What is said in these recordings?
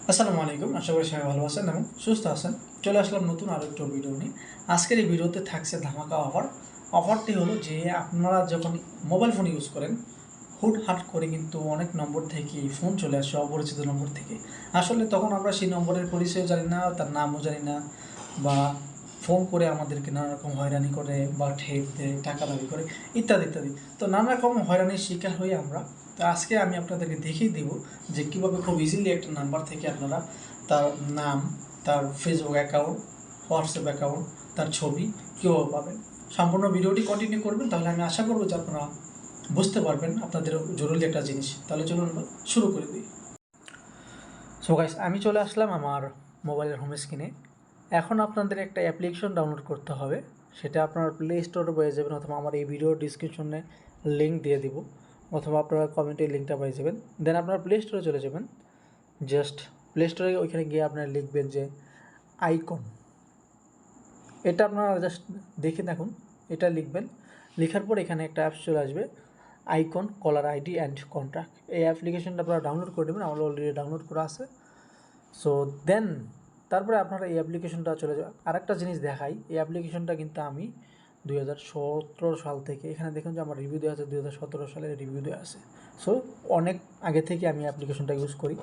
আসসালামু আলাইকুম, আশা করি সবাই ভালো আছেন এবং সুস্থ আছেন। চলে আসলাম নতুন আরও একটু ভিডিও নিয়ে। আজকের এই ভিডিওতে থাকছে ধামাকা অফার। অফারটি হলো যে আপনারা যখন মোবাইল ফোন ইউজ করেন, হুটহাট করে কিন্তু অনেক নম্বর থেকে ফোন চলে আসে, অপরিচিত নম্বর থেকে। আসলে তখন আমরা সেই নম্বরের পরিচয় জানি না, তার নামও জানি না, বা ফোন করে আমাদেরকে নানা রকম হয়রানি করে বা ঠেট দেয়, টাকা দাবি করে, ইত্যাদি ইত্যাদি। তো নানা রকম হয়রানির শিকার হয়ে আমরা, তো আজকে আমি আপনাদেরকে দেখিয়ে দেব যে কীভাবে খুব ইজিলি একটা নাম্বার থেকে আপনারা তার নাম, তার ফেসবুক অ্যাকাউন্ট, হোয়াটসঅ্যাপ অ্যাকাউন্ট, তার ছবি কীভাবে পাবেন। সম্পূর্ণ ভিডিওটি কন্টিনিউ করবেন, তাহলে আমি আশা করবো যে আপনারা বুঝতে পারবেন আপনাদের জরুরি একটা জিনিস। তাহলে চলুন আমরা শুরু করে দিই। সো গাইস, আমি চলে আসলাম আমার মোবাইলের হোম স্ক্রিনে। এখন আপনাদের একটা অ্যাপ্লিকেশন ডাউনলোড করতে হবে। সেটা আপনার প্লে স্টোরে পেয়ে যাবেন, অথবা আমার এই ভিডিওর ডিসক্রিপশনে লিঙ্ক দিয়ে দিব, অথবা আপনারা কমেন্টে লিঙ্কটা পেয়ে যাবেন। দেন আপনার প্লে স্টোরে চলে যাবেন। জাস্ট প্লে স্টোরে ওইখানে গিয়ে আপনারা লিখবেন যে আইকন। এটা আপনারা জাস্ট দেখে দেখুন, এটা লিখবেন। লেখার পর এখানে একটা অ্যাপস চলে আসবে, icon caller ID and contact. এই অ্যাপ্লিকেশনটা আপনারা ডাউনলোড করে দেবেন, আমার অলরেডি ডাউনলোড করা আছে। সো দেন তারপরে আপনারা এই অ্যাপ্লিকেশনটা চলে যাবে। আরেকটা জিনিস দেখাই, এই অ্যাপ্লিকেশনটা কিন্তু আমি 2017 সাল থেকে, এখানে দেখুন যে আমার রিভিউ দেওয়া আছে 2017 সালের রিভিউ দেওয়া আছে। সো অনেক আগে থেকে আমি অ্যাপ্লিকেশনটা ইউজ করি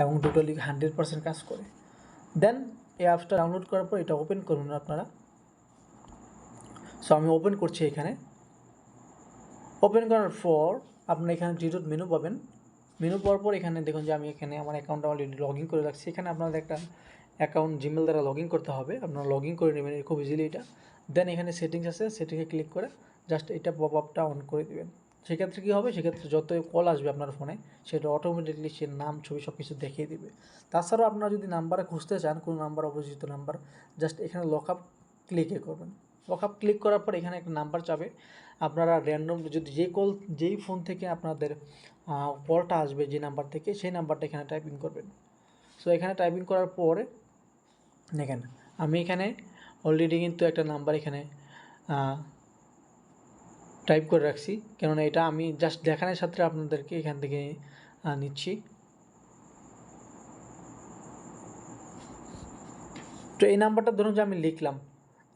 এবং টোটালি 100% কাজ করে। দেন এই অ্যাপসটা ডাউনলোড করার পর এটা ওপেন করুন আপনারা। সো আমি ওপেন করছি এখানে। ওপেন করার পর আপনারা এখানে ডিডট মেনু পাবেন। মেনু পাওয়ার পর এখানে দেখুন যে আমি এখানে আমার অ্যাকাউন্টটা অলরেডি লগ ইন করে রাখছি। এখানে আপনাদের একটা অ্যাকাউন্ট জিমেল দ্বারা লগ ইন করতে হবে, আপনারা লগ ইন করে নেবেন খুব ইজিলি এটা। দেন এখানে সেটিংস আছে, সেটিংয়ে ক্লিক করে জাস্ট এটা পপ আপটা অন করে দেবেন। সেক্ষেত্রে কী হবে, সেক্ষেত্রে যত কল আসবে আপনার ফোনে সেটা অটোমেটিকলি সে নাম, ছবি সব কিছু দেখিয়ে দেবে। তাছাড়াও আপনারা যদি নাম্বারে খুঁজতে চান, কোনো নাম্বার, অপরিচিত নাম্বার, জাস্ট এখানে লক আপ ক্লিকে করবেন। লক আপ ক্লিক করার পর এখানে একটা নাম্বার চাবে। আপনারা র্যান্ডম যদি যেই ফোন থেকে আপনাদের কলটা আসবে, যে নাম্বার থেকে, সেই নাম্বারটা এখানে টাইপিং করবেন। সো এখানে টাইপিং করার পরে দেখেন আমি এখানে অলরেডি কিন্তু একটা নাম্বার এখানে টাইপ করে রাখছি, কেননা এটা আমি জাস্ট দেখানোর সাথে আপনাদেরকে এখান থেকে নিচ্ছি। তো এই নাম্বারটা ধরুন যে আমি লিখলাম,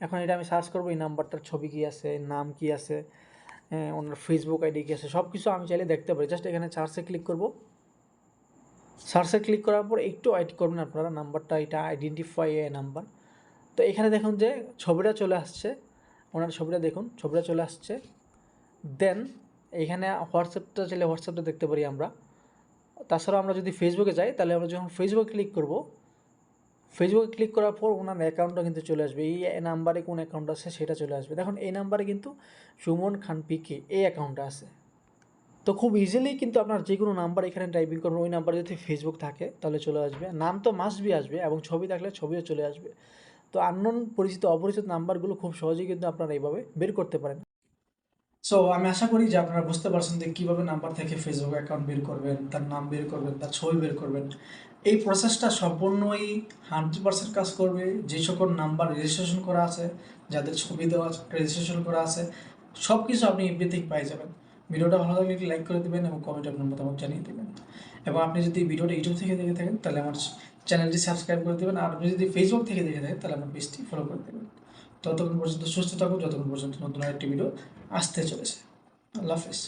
এখন এটা আমি সার্চ করবো, এই নাম্বারটার ছবি কী আছে, নাম কি আছে, ওনার ফেসবুক আইডি কী আছে, সব কিছু আমি চাইলে দেখতে পারি। জাস্ট এখানে সার্চে ক্লিক করব। সার্চে ক্লিক করার পর একটু ওয়েট করবেন আপনারা, নাম্বারটা এটা আইডেন্টিফাই এ নাম্বার। তো এখানে দেখুন যে ছবিটা চলে আসছে, ওনার ছবিটা দেখুন, ছবিটা চলে আসছে। দেন এখানে হোয়াটসঅ্যাপটা চাইলে হোয়াটসঅ্যাপটা দেখতে পারি আমরা। তাছাড়াও আমরা যদি ফেসবুকে যাই, তাহলে আমরা যখন ফেসবুকে ক্লিক করব, ফেসবুকে ক্লিক করার পর ওনার অ্যাকাউন্টটা কিন্তু চলে আসবে। এই নাম্বারে কোন অ্যাকাউন্ট আছে সেটা চলে আসবে। দেখুন এই নাম্বারে কিন্তু সুমন খান পিকে এই অ্যাকাউন্টটা আছে। তো খুব ইজিলি কিন্তু আপনার যে কোনো নাম্বার এখানে টাইপিং করবেন, ওই নাম্বারে যদি ফেসবুক থাকে তাহলে চলে আসবে, নাম তো মাস্ট বি আসবে, এবং ছবি থাকলে ছবিও চলে আসবে। তো আননোন, পরিচিত, অপরিচিত নাম্বারগুলো খুব সহজেই কিন্তু আপনারা এইভাবে বের করতে পারেন। সো আমি আশা করি যে আপনারা বুঝতে পারছেন যে কীভাবে নাম্বার থেকে ফেসবুক অ্যাকাউন্ট বের করবেন, তার নাম বের করবেন, তার ছবি বের করবেন। এই প্রসেসটা সম্পূর্ণই 100% কাজ করবে যে সকল নাম্বার রেজিস্ট্রেশন করা আছে, যাদের ছবি দেওয়া রেজিস্ট্রেশন করা আছে, সব কিছু আপনি এভরিথিং পেয়ে যাবেন। ভিডিওটা ভালো লাগলে একটি লাইক করে দেবেন এবং কমেন্টে আপনার মতামত জানিয়ে দেবেন। এবং আপনি যদি ভিডিওটা ইউটিউব থেকে দেখে থাকেন তাহলে আমার চ্যানেলটি সাবস্ক্রাইব করে দেবেন, আর আপনি যদি ফেসবুক থেকে দেখে থাকেন তাহলে আমার পেজটি ফলো করে দেবেন। ততক্ষণ পর্যন্ত সুস্থ থাকুন, যতক্ষণ পর্যন্ত নতুন আরেকটি ভিডিও আসতে চলেছে। আল্লাহ হাফেজ।